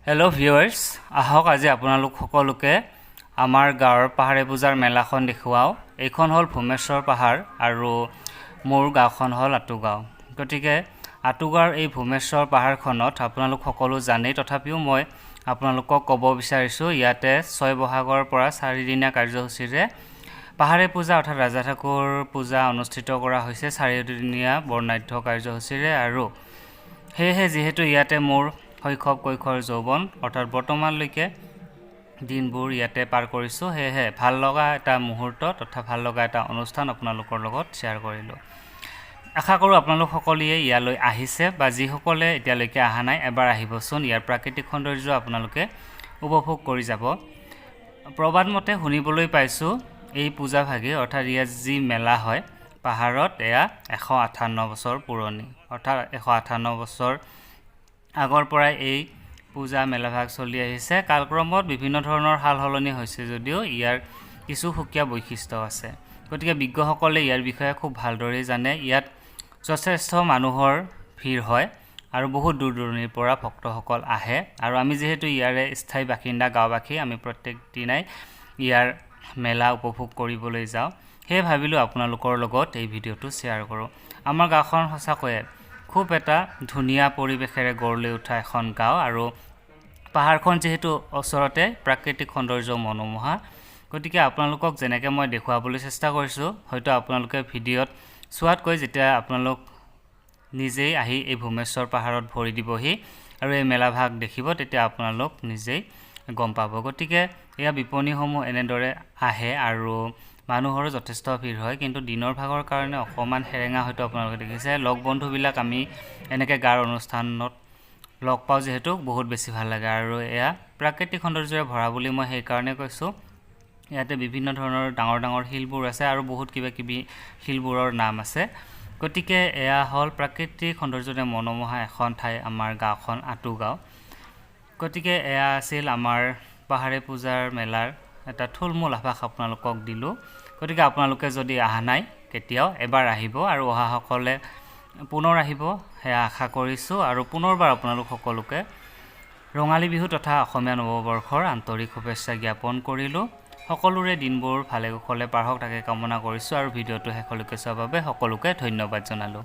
Hello' viewers, আহক আজি আপোনালোক সকলোকে আমাৰ গাঁৱৰ পাহাৰে পূজাৰ মেলাখন দেখুৱাওঁ। এইখন হ'ল ভূমেশ্বৰ পাহাৰ আৰু মোৰ গাঁওখন হ'ল আতুগাঁও। গতিকে আতুগাঁৱৰ এই ভূমেশ্বৰ পাহাৰখনত আপোনালোক সকলো জানেই, তথাপিও মই আপোনালোকক ক'ব বিচাৰিছোঁ, ইয়াতে 6 বহাগৰ পৰা 4 দিনীয়া কাৰ্যসূচীৰে পাহাৰে পূজা অৰ্থাৎ ৰাজা ঠাকুৰ পূজা অনুষ্ঠিত কৰা হৈছে 4 দিনীয়া বৰ্ণাঢ্য কাৰ্যসূচীৰে। আৰু সেয়েহে যিহেতু ইয়াতে মোৰ শৈশৱ কৈশোৰ যৌৱন অৰ্থাৎ বৰ্তমানলৈকে দিনবোৰ ইয়াতে পাৰ কৰিছোঁ, সেয়েহে ভাল লগা এটা মুহূৰ্ত তথা ভাল লগা এটা অনুষ্ঠান আপোনালোকৰ লগত শ্বেয়াৰ কৰিলোঁ। আশা কৰোঁ আপোনালোক সকলোৱে ইয়ালৈ আহিছে বা যিসকলে এতিয়ালৈকে অহা নাই এবাৰ আহিবচোন। ইয়াৰ প্ৰাকৃতিক সৌন্দৰ্য আপোনালোকে উপভোগ কৰি যাব। প্ৰবাদ মতে শুনিবলৈ পাইছোঁ এই পূজাভাগি অৰ্থাৎ ইয়াত যি মেলা হয় পাহাৰত, এয়া 158 বছৰ পুৰণি। অৰ্থাৎ 158 বছৰ আগৰ পৰাই এই পূজা মেলাভাগ চলি আহিছে। কালক্ৰমত বিভিন্ন ধৰণৰ সাল সলনি হৈছে যদিও ইয়াৰ কিছু সুকীয়া বৈশিষ্ট্য আছে। গতিকে বিজ্ঞসকলে ইয়াৰ বিষয়ে খুব ভালদৰে জানে। ইয়াত যথেষ্ট মানুহৰ ভিৰ হয় আৰু বহুত দূৰ দূৰণিৰ পৰা ভক্তসকল আহে। আৰু আমি যিহেতু ইয়াৰে স্থায়ী বাসিন্দা গাঁওবাসী, আমি প্ৰত্যেক দিনাই ইয়াৰ মেলা উপভোগ কৰিবলৈ যাওঁ। সেয়ে ভাবিলোঁ আপোনালোকৰ লগত এই ভিডিঅ'টো শ্বেয়াৰ কৰোঁ। আমাৰ গাঁওখন সঁচাকৈয়ে খুব এটা ধুনীয়া পৰিৱেশেৰে গঢ় লৈ উঠা এখন গাঁও আৰু পাহাৰখন যিহেতু ওচৰতে, প্ৰাকৃতিক সৌন্দৰ্য মনোমোহা। গতিকে আপোনালোকক যেনেকৈ মই দেখুৱাবলৈ চেষ্টা কৰিছোঁ, হয়তো আপোনালোকে ভিডিঅ'ত চোৱাতকৈ যেতিয়া আপোনালোক নিজেই আহি এই ভূমেশ্বৰ পাহাৰত ভৰি দিবহি আৰু এই মেলাভাগ দেখিব, তেতিয়া আপোনালোক নিজেই গম পাব। গতিকে এয়া বিপণীসমূহ এনেদৰে আহে আৰু মানুহৰো যথেষ্ট ভিৰ হয়, কিন্তু দিনৰ ভাগৰ কাৰণে অকণমান সেৰেঙা হয়তো আপোনালোকে দেখিছে। লগ বন্ধুবিলাক আমি এনেকৈ গাঁৱৰ অনুষ্ঠানত লগ পাওঁ যিহেতু বহুত বেছি ভাল লাগে। আৰু এয়া প্ৰাকৃতিক সৌন্দৰ্যৰে ভৰা বুলি মই সেইকাৰণে কৈছোঁ। ইয়াতে বিভিন্ন ধৰণৰ ডাঙৰ ডাঙৰ শিলবোৰ আছে আৰু বহুত কিবা কিবি শিলবোৰৰ নাম আছে। গতিকে এয়া হ'ল প্ৰাকৃতিক সৌন্দৰ্যৰে মনোমোহা এখন ঠাই, আমাৰ গাঁওখন আতুগাঁও। গতিকে এয়া আছিল আমাৰ পাহাৰে পূজাৰ মেলাৰ এটা থুলমূল আভাস আপোনালোকক দিলোঁ। গতিকে আপোনালোকে যদি অহা নাই কেতিয়াও এবাৰ আহিব আৰু অহাসকলে পুনৰ আহিব সেয়া আশা কৰিছোঁ। আৰু পুনৰবাৰ আপোনালোক সকলোকে ৰঙালী বিহু তথা অসমীয়া নৱবৰ্ষৰ আন্তৰিক শুভেচ্ছা জ্ঞাপন কৰিলোঁ। সকলোৰে দিনবোৰ ভালে কুশলে পাৰ হওক তাকে কামনা কৰিছোঁ আৰু ভিডিঅ'টো শেষলৈকে চোৱাৰ বাবে সকলোকে ধন্যবাদ জনালোঁ।